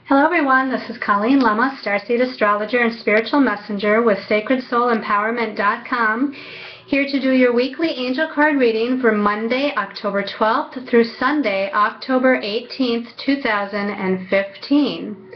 Hello everyone, this is Colleen Lema, Starseed Astrologer and Spiritual Messenger with SacredSoulEmpowerment.com, here to do your weekly angel card reading for Monday, October 12th through Sunday, October 18th, 2015.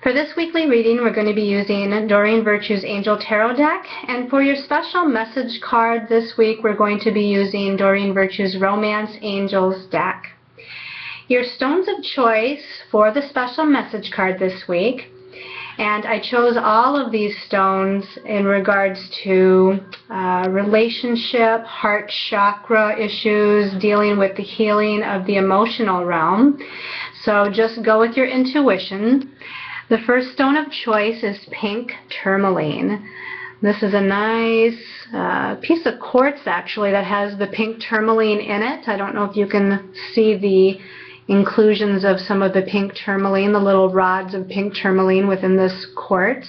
For this weekly reading, we're going to be using Doreen Virtue's Angel Tarot deck, and for your special message card this week, we're going to be using Doreen Virtue's Romance Angels deck. Your stones of choice for the special message card this week, and I chose all of these stones in regards to relationship, heart chakra issues, dealing with the healing of the emotional realm. So just go with your intuition. The first stone of choice is pink tourmaline. This is a nice piece of quartz actually that has the pink tourmaline in it. I don't know if you can see the inclusions of some of the pink tourmaline, the little rods of pink tourmaline within this quartz.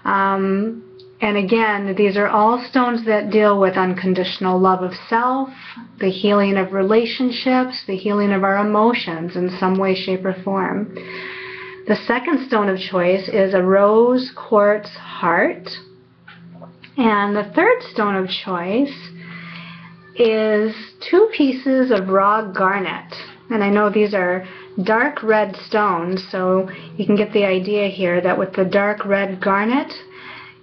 And again, these are all stones that deal with unconditional love of self, the healing of relationships, the healing of our emotions in some way, shape, or form. The second stone of choice is a rose quartz heart. And the third stone of choice is two pieces of raw garnet. And I know these are dark red stones, so you can get the idea here that with the dark red garnet,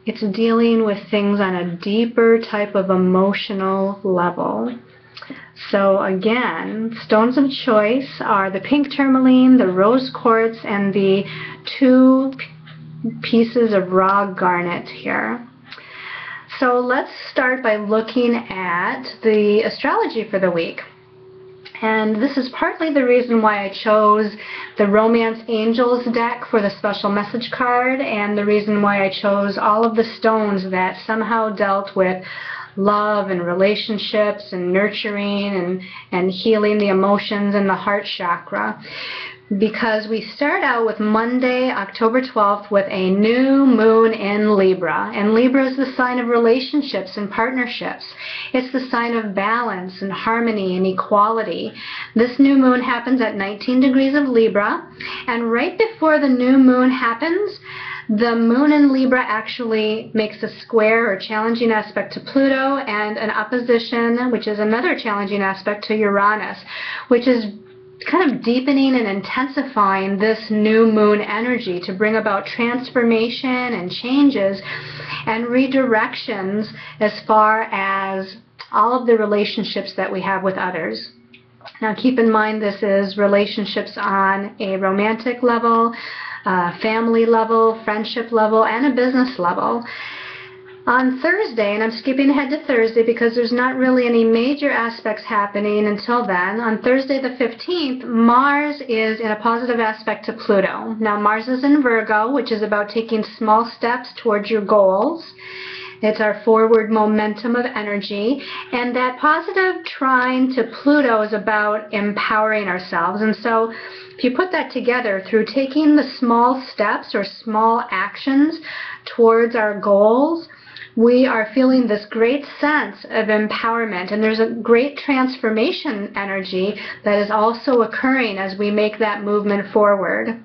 it's dealing with things on a deeper type of emotional level. So again, stones of choice are the pink tourmaline, the rose quartz, and the two pieces of raw garnet here. So let's start by looking at the astrology for the week. And this is partly the reason why I chose the Romance Angels deck for the special message card, and the reason why I chose all of the stones that somehow dealt with love and relationships and nurturing and healing the emotions and the heart chakra. Because we start out with Monday, October 12th, with a new moon in Libra. And Libra is the sign of relationships and partnerships. It's the sign of balance and harmony and equality. This new moon happens at 19 degrees of Libra. And right before the new moon happens, the moon in Libra actually makes a square or challenging aspect to Pluto and an opposition, which is another challenging aspect, to Uranus, which is kind of deepening and intensifying this new moon energy to bring about transformation and changes and redirections as far as all of the relationships that we have with others. Now keep in mind, this is relationships on a romantic level, family level, friendship level, and a business level. On Thursday, and I'm skipping ahead to Thursday because there's not really any major aspects happening until then, on Thursday the 15th, Mars is in a positive aspect to Pluto. Now Mars is in Virgo, which is about taking small steps towards your goals. It's our forward momentum of energy, and that positive trine to Pluto is about empowering ourselves. And so if you put that together through taking the small steps or small actions towards our goals, we are feeling this great sense of empowerment, and there's a great transformation energy that is also occurring as we make that movement forward.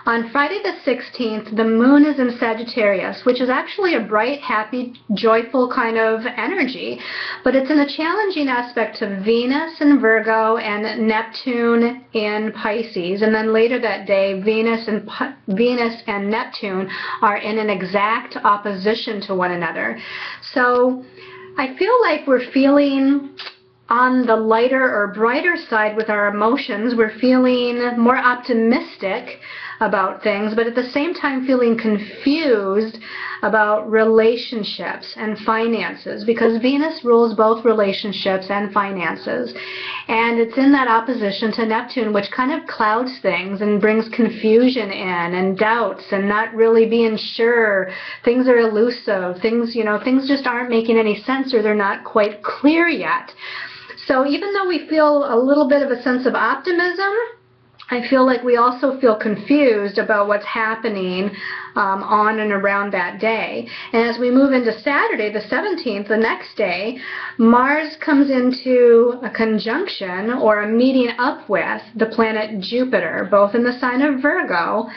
On Friday the 16th, the moon is in Sagittarius, which is actually a bright, happy, joyful kind of energy, but it's in a challenging aspect to Venus in Virgo and Neptune in Pisces. And then later that day, Venus and Neptune are in an exact opposition to one another. So I feel like we're feeling on the lighter or brighter side with our emotions. We're feeling more optimistic about things, but at the same time feeling confused about relationships and finances, because Venus rules both relationships and finances, and it's in that opposition to Neptune, which kind of clouds things and brings confusion in and doubts and not really being sure. Things are elusive, things just aren't making any sense, or they're not quite clear yet. So even though we feel a little bit of a sense of optimism, I feel like we also feel confused about what's happening on and around that day. And as we move into Saturday, the 17th, the next day, Mars comes into a conjunction or a meeting up with the planet Jupiter, both in the sign of Virgo.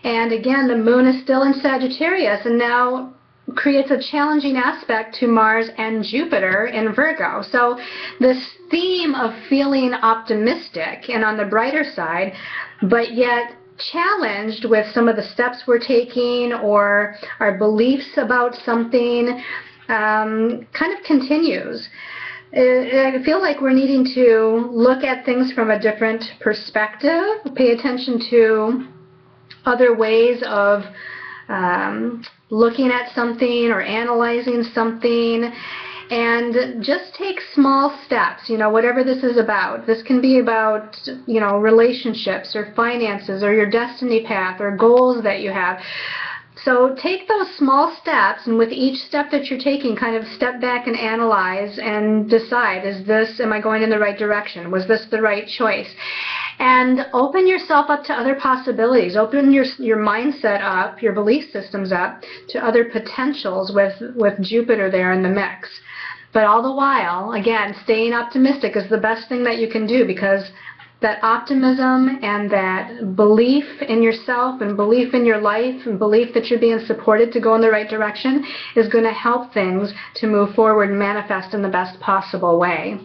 And again, the moon is still in Sagittarius, and now creates a challenging aspect to Mars and Jupiter in Virgo. So this theme of feeling optimistic and on the brighter side, but yet challenged with some of the steps we're taking or our beliefs about something, kind of continues. I feel like we're needing to look at things from a different perspective, pay attention to other ways of looking at something or analyzing something, and just take small steps, whatever this is about. This can be about, relationships or finances or your destiny path or goals that you have. So take those small steps, and with each step that you're taking, kind of step back and analyze and decide, am I going in the right direction? Was this the right choice? And open yourself up to other possibilities. Open your mindset up, your belief systems up to other potentials with Jupiter there in the mix. But all the while, again, staying optimistic is the best thing that you can do, because that optimism and that belief in yourself and belief in your life and belief that you're being supported to go in the right direction is going to help things to move forward and manifest in the best possible way.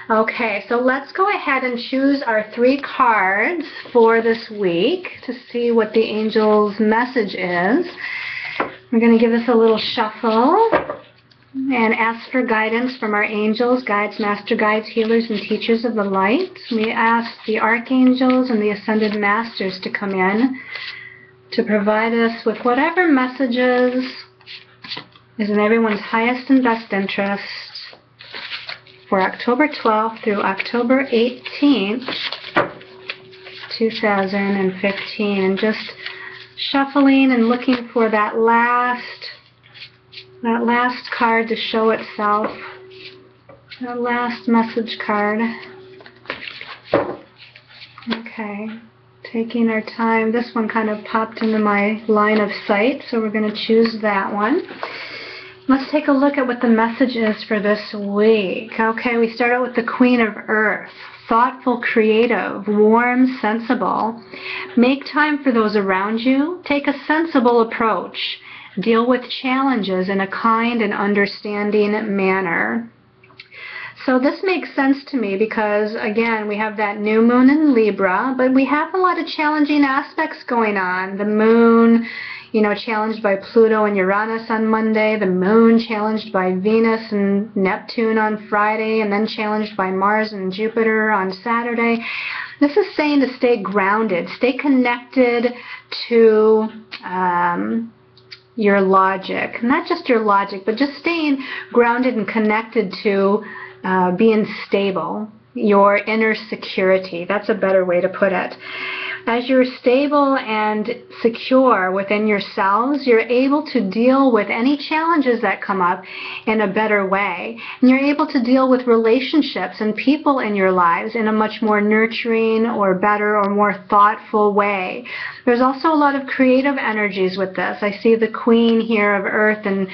Okay, so let's go ahead and choose our 3 cards for this week to see what the angel's message is. We're going to give this a little shuffle and ask for guidance from our angels, guides, master guides, healers, and teachers of the light. We ask the archangels and the ascended masters to come in to provide us with whatever messages is in everyone's highest and best interest for October 12th through October 18th, 2015. And just shuffling and looking for that last card to show itself, that last message card. Okay, taking our time. This one kind of popped into my line of sight, so we're going to choose that one. Let's take a look at what the message is for this week. Okay, we start out with the Queen of Earth. Thoughtful, creative, warm, sensible. Make time for those around you. Take a sensible approach. Deal with challenges in a kind and understanding manner. So this makes sense to me because, again, we have that new moon in Libra, but we have a lot of challenging aspects going on. The moon, challenged by Pluto and Uranus on Monday, the moon challenged by Venus and Neptune on Friday, and then challenged by Mars and Jupiter on Saturday. This is saying to stay grounded, stay connected to your logic. Not just your logic, but just staying grounded and connected to being stable, your inner security. That's a better way to put it. As you're stable and secure within yourselves, you're able to deal with any challenges that come up in a better way. And you're able to deal with relationships and people in your lives in a much more nurturing or better or more thoughtful way. There's also a lot of creative energies with this. I see the Queen here of Earth, and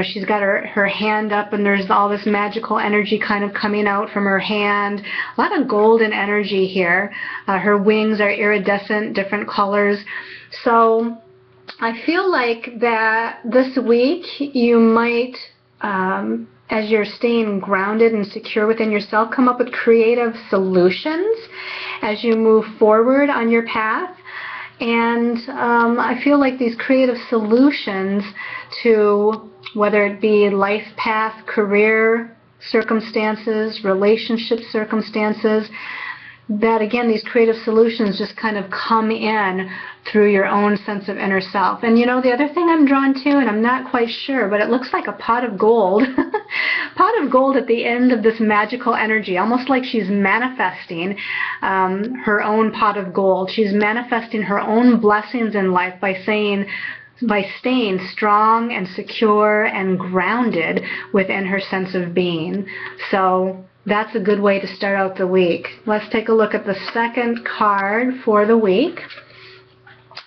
she's got her hand up, and there's all this magical energy kind of coming out from her hand. A lot of golden energy here. Her wings are iridescent, different colors. So I feel like that this week you might, as you're staying grounded and secure within yourself, come up with creative solutions as you move forward on your path. And I feel like these creative solutions to whether it be life path, career circumstances, relationship circumstances, that again, these creative solutions just kind of come in through your own sense of inner self. And the other thing I'm drawn to, and I'm not quite sure, but it looks like a pot of gold. Pot of gold at the end of this magical energy, almost like she's manifesting her own pot of gold. She's manifesting her own blessings in life by staying strong and secure and grounded within her sense of being. So that's a good way to start out the week. Let's take a look at the second card for the week.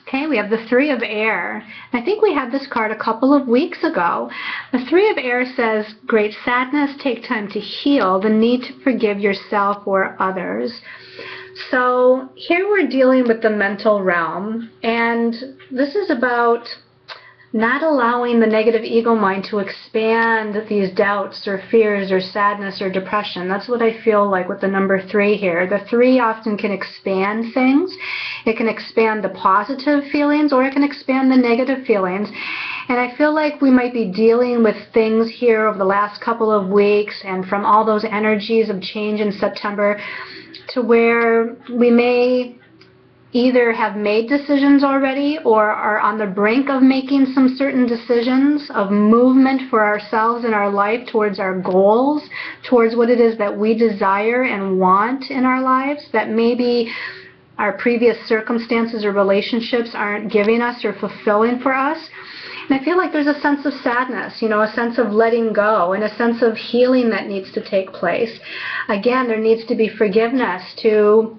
Okay, we have the Three of Air. I think we had this card a couple of weeks ago. The Three of Air says, great sadness, take time to heal, the need to forgive yourself or others. So here we're dealing with the mental realm, and this is about not allowing the negative ego mind to expand these doubts or fears or sadness or depression. That's what I feel like with the number 3 here. The 3 often can expand things. It can expand the positive feelings, or it can expand the negative feelings. And I feel like we might be dealing with things here over the last couple of weeks, and from all those energies of change in September, to where we may either have made decisions already or are on the brink of making some certain decisions of movement for ourselves in our life towards our goals, towards what it is that we desire and want in our lives, that maybe our previous circumstances or relationships aren't giving us or fulfilling for us. And I feel like there's a sense of sadness, a sense of letting go and a sense of healing that needs to take place. Again, there needs to be forgiveness to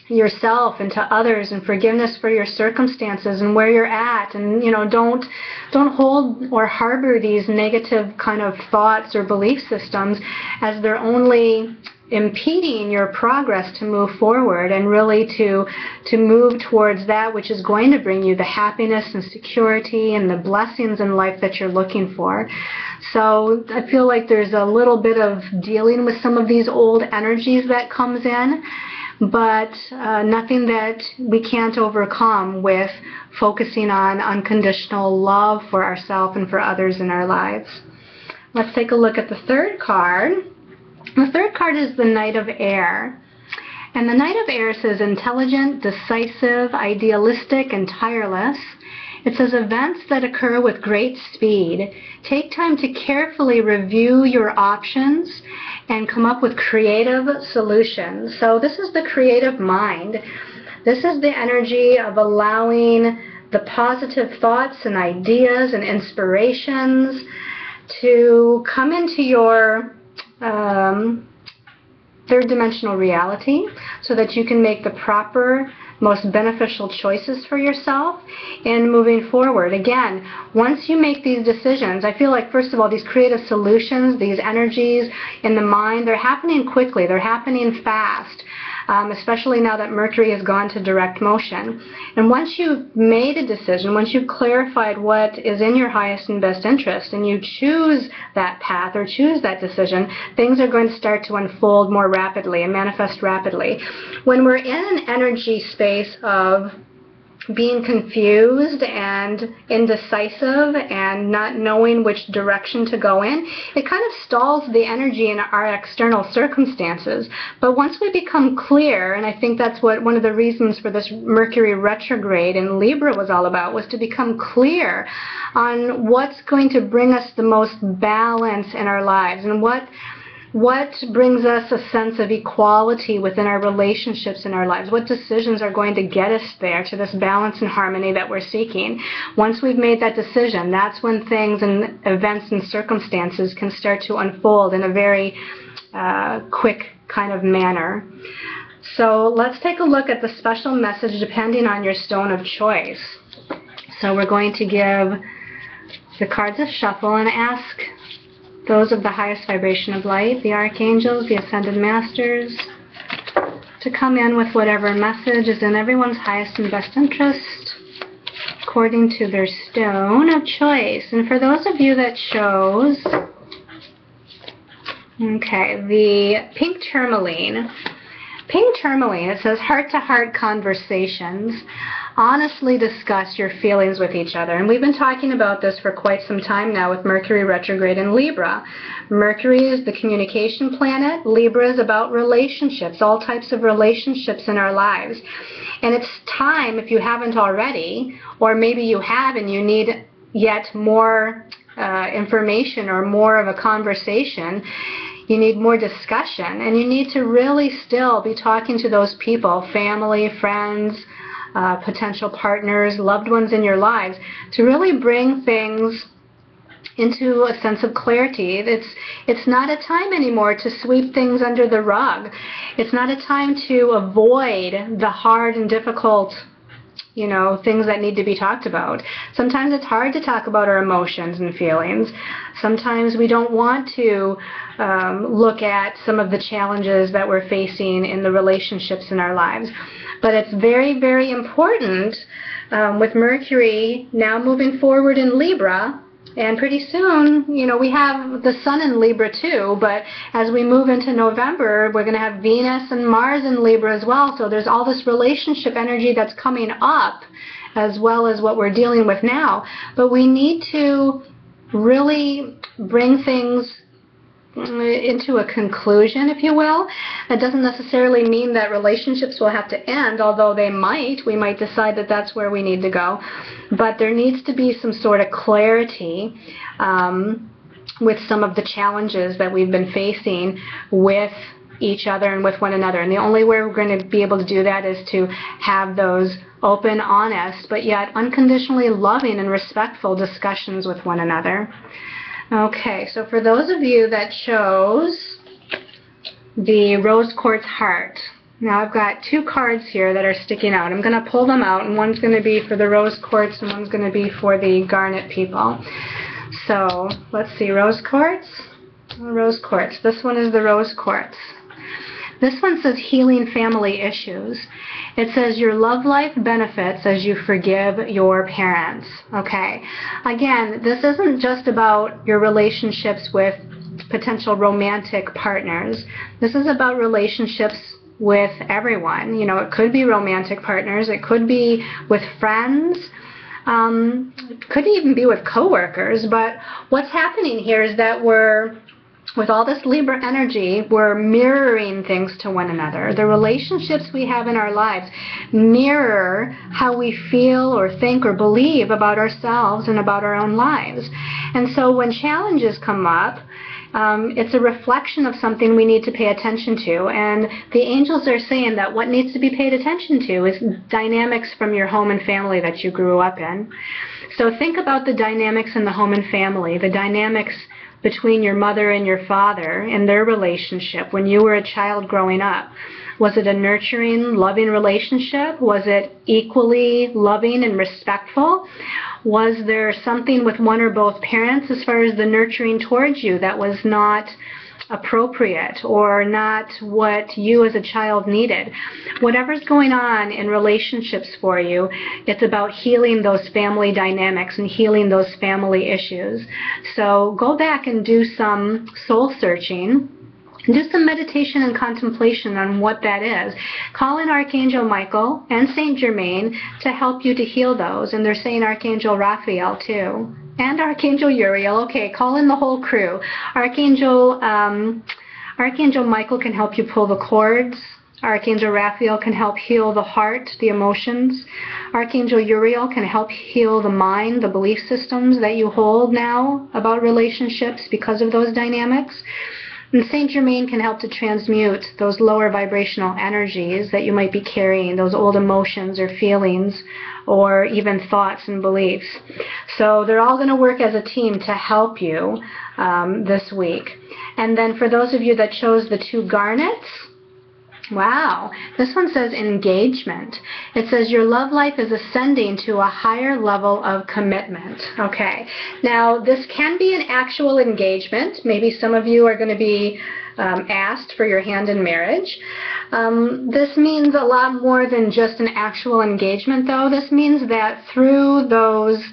yourself and to others, and forgiveness for your circumstances and where you're at, and don't hold or harbor these negative kind of thoughts or belief systems, as they're only impeding your progress to move forward and really to move towards that which is going to bring you the happiness and security and the blessings in life that you're looking for. So I feel like there's a little bit of dealing with some of these old energies that comes in, but nothing that we can't overcome with focusing on unconditional love for ourselves and for others in our lives. Let's take a look at the third card. The third card is the Knight of Air. And the Knight of Air says intelligent, decisive, idealistic, and tireless. It says events that occur with great speed. Take time to carefully review your options and come up with creative solutions. So this is the creative mind. This is the energy of allowing the positive thoughts and ideas and inspirations to come into your third dimensional reality, so that you can make the proper, most beneficial choices for yourself in moving forward. Again, once you make these decisions, I feel like, first of all, these creative solutions, these energies in the mind, they're happening quickly, they're happening fast, especially now that Mercury has gone to direct motion. And once you've made a decision, once you've clarified what is in your highest and best interest, and you choose that path or choose that decision, things are going to start to unfold more rapidly and manifest rapidly. When we're in an energy space of being confused and indecisive and not knowing which direction to go in, it kind of stalls the energy in our external circumstances. But once we become clear, and I think that's what one of the reasons for this Mercury retrograde in Libra was all about, was to become clear on what's going to bring us the most balance in our lives, and what brings us a sense of equality within our relationships in our lives, what decisions are going to get us there to this balance and harmony that we're seeking. Once we've made that decision, that's when things and events and circumstances can start to unfold in a very quick kind of manner. So let's take a look at the special message depending on your stone of choice. So we're going to give the cards a shuffle and ask those of the highest vibration of light, the archangels, the ascended masters, to come in with whatever message is in everyone's highest and best interest according to their stone of choice. And for those of you that chose, the pink tourmaline. Pink tourmaline, it says heart-to-heart conversations. Honestly discuss your feelings with each other. And we've been talking about this for quite some time now with Mercury retrograde in Libra. Mercury is the communication planet. Libra is about relationships, all types of relationships in our lives. And it's time, if you haven't already, or maybe you have and you need yet more information or more of a conversation, you need more discussion, and you need to really still be talking to those people, family, friends, potential partners, loved ones in your lives, to really bring things into a sense of clarity. It's not a time anymore to sweep things under the rug. It's not a time to avoid the hard and difficult, things that need to be talked about. Sometimes it's hard to talk about our emotions and feelings. Sometimes we don't want to look at some of the challenges that we're facing in the relationships in our lives. But it's very, very important with Mercury now moving forward in Libra. And pretty soon, we have the Sun in Libra too, but as we move into November, we're going to have Venus and Mars in Libra as well. So there's all this relationship energy that's coming up, as well as what we're dealing with now. But we need to really bring things into a conclusion, if you will. That doesn't necessarily mean that relationships will have to end, although they might. We might decide that that's where we need to go. But there needs to be some sort of clarity with some of the challenges that we've been facing with each other and with one another. And the only way we're going to be able to do that is to have those open, honest, but yet unconditionally loving and respectful discussions with one another. Okay, so for those of you that chose the Rose Quartz Heart, now I've got two cards here that are sticking out. I'm going to pull them out, and one's going to be for the Rose Quartz and one's going to be for the Garnet people. So let's see, Rose Quartz. Rose Quartz. This one is the Rose Quartz. This one says healing family issues. It says your love life benefits as you forgive your parents. Okay. Again, this isn't just about your relationships with potential romantic partners. This is about relationships with everyone. It could be romantic partners. It could be with friends. It could even be with coworkers. But what's happening here is that with all this Libra energy, we're mirroring things to one another. The relationships we have in our lives mirror how we feel or think or believe about ourselves and about our own lives. And so when challenges come up, it's a reflection of something we need to pay attention to. And the angels are saying that what needs to be paid attention to is dynamics from your home and family that you grew up in. So think about the dynamics in the home and family, the dynamics between your mother and your father and their relationship when you were a child growing up. Was it a nurturing, loving relationship? Was it equally loving and respectful? Was there something with one or both parents as far as the nurturing towards you that was not appropriate or not what you as a child needed? Whatever's going on in relationships for you, it's about healing those family dynamics and healing those family issues. So go back and do some soul searching. Do some meditation and contemplation on what that is. Call in Archangel Michael and Saint Germain to help you to heal those. And they're saying Archangel Raphael too. And Archangel Uriel. Okay, call in the whole crew. Archangel Michael can help you pull the cords. Archangel Raphael can help heal the heart, the emotions. Archangel Uriel can help heal the mind, the belief systems that you hold now about relationships because of those dynamics. And Saint Germain can help to transmute those lower vibrational energies that you might be carrying, those old emotions or feelings or even thoughts and beliefs. So they're all going to work as a team to help you this week. And then for those of you that chose the two garnets, wow, this one says engagement. It says your love life is ascending to a higher level of commitment. Okay, now this can be an actual engagement. Maybe some of you are going to be asked for your hand in marriage. This means a lot more than just an actual engagement, though. This means that through those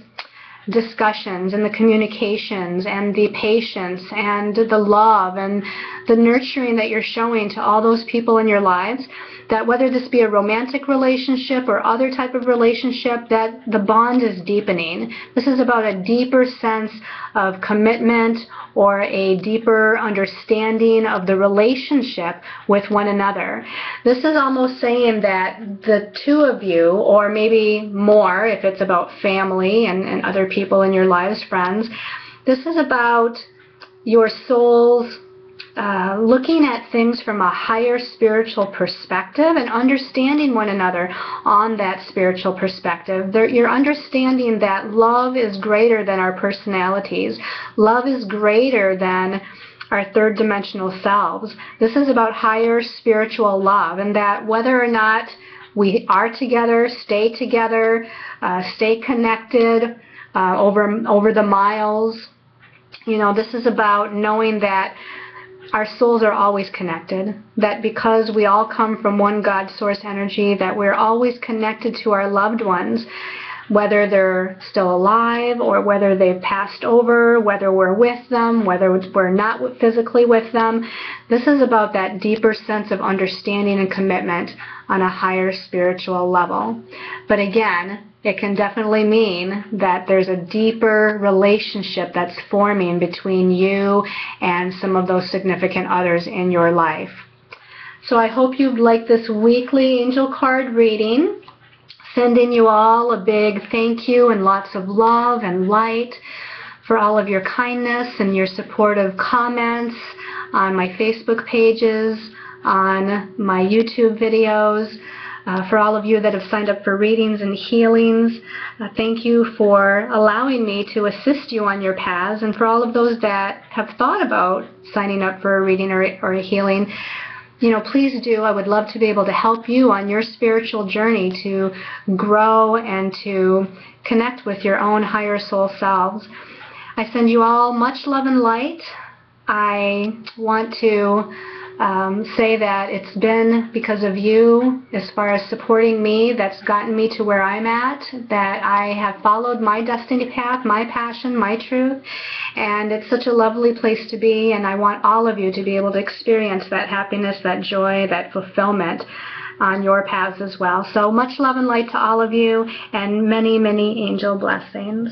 discussions and the communications and the patience and the love and the nurturing that you're showing to all those people in your lives, that whether this be a romantic relationship or other type of relationship, that the bond is deepening. This is about a deeper sense of commitment or a deeper understanding of the relationship with one another. This is almost saying that the two of you, or maybe more if it's about family and other people in your lives, friends, this is about your souls looking at things from a higher spiritual perspective and understanding one another on that spiritual perspective. You're understanding that love is greater than our personalities. Love is greater than our third dimensional selves. This is about higher spiritual love, and that whether or not we are together, stay connected over the miles, this is about knowing that our souls are always connected, that because we all come from one God source energy, that we're always connected to our loved ones, whether they're still alive or whether they've passed over, whether we're with them, whether we're not physically with them. This is about that deeper sense of understanding and commitment on a higher spiritual level. But again, it can definitely mean that there's a deeper relationship that's forming between you and some of those significant others in your life. So I hope you've liked this weekly angel card reading. Sending you all a big thank you and lots of love and light for all of your kindness and your supportive comments on my Facebook pages, on my YouTube videos. For all of you that have signed up for readings and healings, thank you for allowing me to assist you on your paths. And for all of those that have thought about signing up for a reading or a healing, please do. I would love to be able to help you on your spiritual journey to grow and to connect with your own higher soul selves. I send you all much love and light. I want to say that it's been because of you, as far as supporting me, that's gotten me to where I'm at, that I have followed my destiny path, my passion, my truth, and it's such a lovely place to be, and I want all of you to be able to experience that happiness, that joy, that fulfillment on your paths as well. So much love and light to all of you, and many, many angel blessings.